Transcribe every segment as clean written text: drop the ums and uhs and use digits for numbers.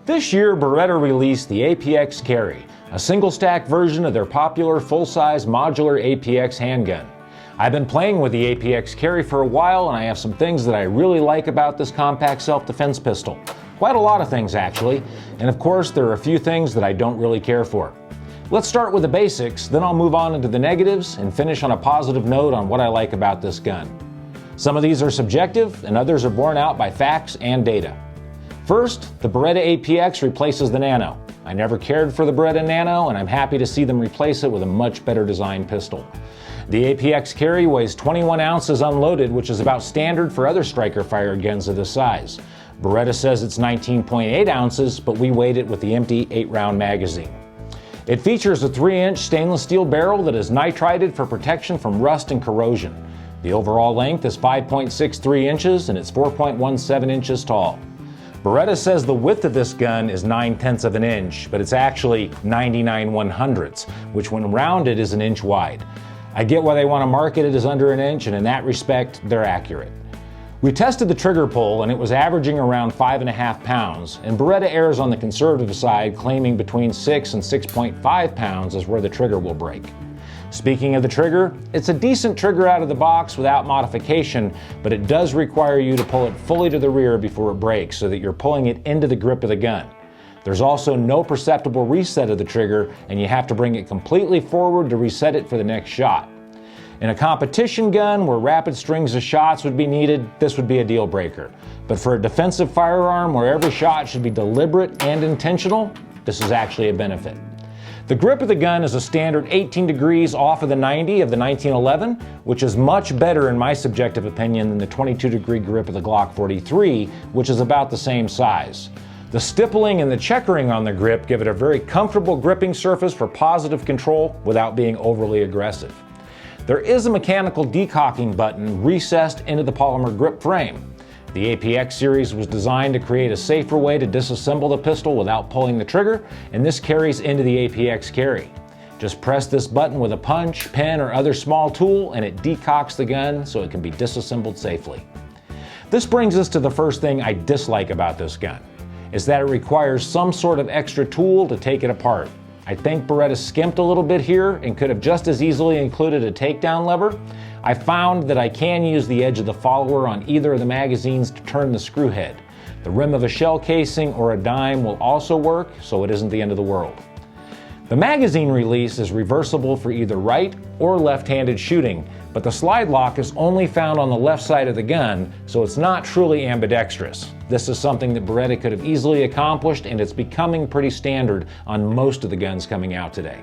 This year, Beretta released the APX Carry, a single-stack version of their popular full-size modular APX handgun. I've been playing with the APX Carry for a while, and I have some things that I really like about this compact self-defense pistol. Quite a lot of things, actually, and of course there are a few things that I don't really care for. Let's start with the basics, then I'll move on into the negatives and finish on a positive note on what I like about this gun. Some of these are subjective, and others are borne out by facts and data. First, the Beretta APX replaces the Nano. I never cared for the Beretta Nano, and I'm happy to see them replace it with a much better designed pistol. The APX Carry weighs 21 ounces unloaded, which is about standard for other striker-fired guns of this size. Beretta says it's 19.8 ounces, but we weighed it with the empty 8-round magazine. It features a 3-inch stainless steel barrel that is nitrided for protection from rust and corrosion. The overall length is 5.63 inches and it's 4.17 inches tall. Beretta says the width of this gun is 9/10 of an inch, but it's actually 99/100ths, which when rounded is an inch wide. I get why they want to market it as under an inch, and in that respect, they're accurate. We tested the trigger pull and it was averaging around 5.5 pounds, and Beretta errs on the conservative side, claiming between 6 and 6.5 pounds is where the trigger will break. Speaking of the trigger, it's a decent trigger out of the box without modification, but it does require you to pull it fully to the rear before it breaks so that you're pulling it into the grip of the gun. There's also no perceptible reset of the trigger, and you have to bring it completely forward to reset it for the next shot. In a competition gun where rapid strings of shots would be needed, this would be a deal breaker. But for a defensive firearm where every shot should be deliberate and intentional, this is actually a benefit. The grip of the gun is a standard 18 degrees off of the 90 of the 1911, which is much better in my subjective opinion than the 22-degree grip of the Glock 43, which is about the same size. The stippling and the checkering on the grip give it a very comfortable gripping surface for positive control without being overly aggressive. There is a mechanical decocking button recessed into the polymer grip frame. The APX series was designed to create a safer way to disassemble the pistol without pulling the trigger, and this carries into the APX Carry. Just press this button with a punch, pen, or other small tool, and it decocks the gun so it can be disassembled safely. This brings us to the first thing I dislike about this gun, is that it requires some sort of extra tool to take it apart. I think Beretta skimped a little bit here and could have just as easily included a takedown lever. I found that I can use the edge of the follower on either of the magazines to turn the screw head. The rim of a shell casing or a dime will also work, so it isn't the end of the world. The magazine release is reversible for either right or left-handed shooting, but the slide lock is only found on the left side of the gun, so it's not truly ambidextrous. This is something that Beretta could have easily accomplished, and it's becoming pretty standard on most of the guns coming out today.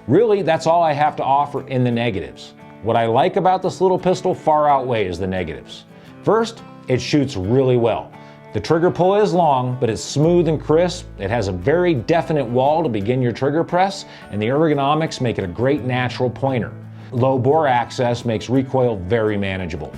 Really, that's all I have to offer in the negatives. What I like about this little pistol far outweighs the negatives. First, it shoots really well. The trigger pull is long, but it's smooth and crisp. It has a very definite wall to begin your trigger press, and the ergonomics make it a great natural pointer. Low bore access makes recoil very manageable.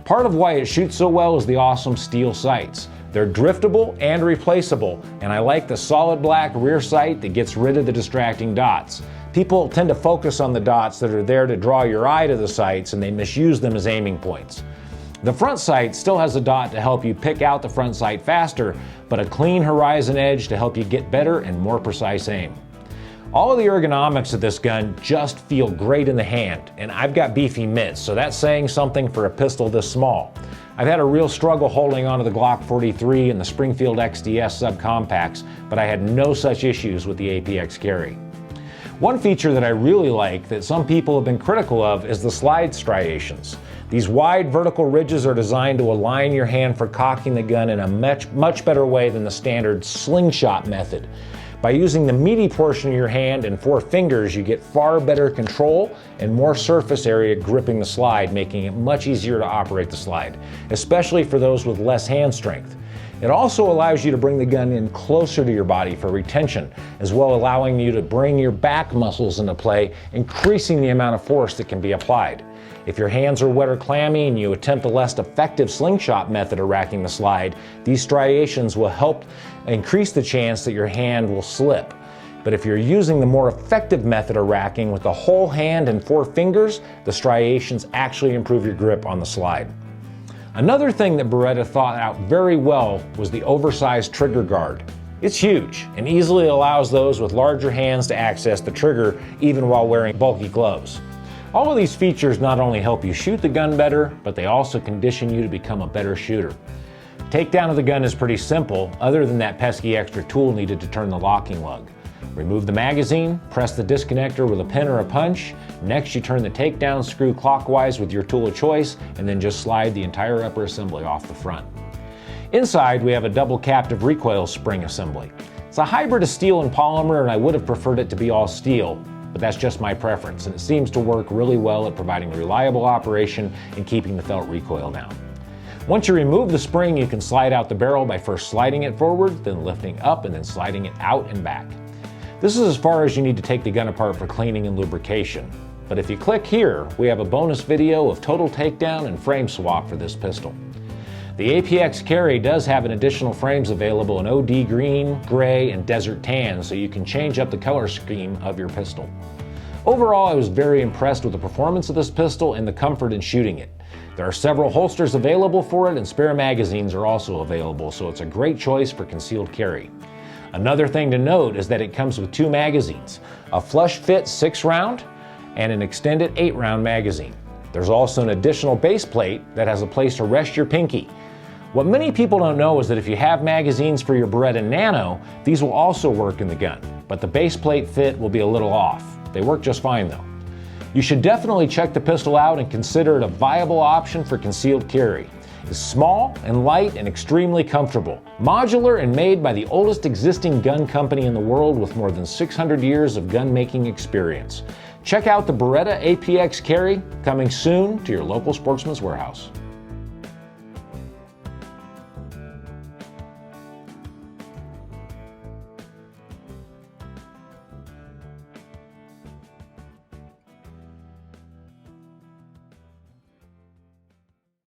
Part of why it shoots so well is the awesome steel sights. They're driftable and replaceable, and I like the solid black rear sight that gets rid of the distracting dots. People tend to focus on the dots that are there to draw your eye to the sights, and they misuse them as aiming points. The front sight still has a dot to help you pick out the front sight faster, but a clean horizon edge to help you get better and more precise aim. All of the ergonomics of this gun just feel great in the hand, and I've got beefy mitts, so that's saying something for a pistol this small. I've had a real struggle holding onto the Glock 43 and the Springfield XDS subcompacts, but I had no such issues with the APX Carry. One feature that I really like that some people have been critical of is the slide striations. These wide vertical ridges are designed to align your hand for cocking the gun in a much better way than the standard slingshot method. By using the meaty portion of your hand and 4 fingers, you get far better control and more surface area gripping the slide, making it much easier to operate the slide, especially for those with less hand strength. It also allows you to bring the gun in closer to your body for retention, as well allowing you to bring your back muscles into play, increasing the amount of force that can be applied. If your hands are wet or clammy and you attempt a less effective slingshot method of racking the slide, these striations will help increase the chance that your hand will slip. But if you're using the more effective method of racking with the whole hand and 4 fingers, the striations actually improve your grip on the slide. Another thing that Beretta thought out very well was the oversized trigger guard. It's huge and easily allows those with larger hands to access the trigger even while wearing bulky gloves. All of these features not only help you shoot the gun better, but they also condition you to become a better shooter. Takedown of the gun is pretty simple, other than that pesky extra tool needed to turn the locking lug. Remove the magazine, press the disconnector with a pin or a punch. Next, you turn the takedown screw clockwise with your tool of choice, and then just slide the entire upper assembly off the front. Inside, we have a double captive recoil spring assembly. It's a hybrid of steel and polymer, and I would have preferred it to be all steel, but that's just my preference, and it seems to work really well at providing reliable operation and keeping the felt recoil down. Once you remove the spring, you can slide out the barrel by first sliding it forward, then lifting up, and then sliding it out and back. This is as far as you need to take the gun apart for cleaning and lubrication. But if you click here, we have a bonus video of total takedown and frame swap for this pistol. The APX Carry does have an additional frames available in OD green, gray, and desert tan, so you can change up the color scheme of your pistol. Overall, I was very impressed with the performance of this pistol and the comfort in shooting it. There are several holsters available for it, and spare magazines are also available, so it's a great choice for concealed carry. Another thing to note is that it comes with 2 magazines, a flush fit 6-round and an extended 8-round magazine. There's also an additional base plate that has a place to rest your pinky. What many people don't know is that if you have magazines for your Beretta Nano, these will also work in the gun, but the base plate fit will be a little off. They work just fine though. You should definitely check the pistol out and consider it a viable option for concealed carry. It's small and light and extremely comfortable. Modular and made by the oldest existing gun company in the world with more than 600 years of gun making experience. Check out the Beretta APX Carry, coming soon to your local Sportsman's Warehouse.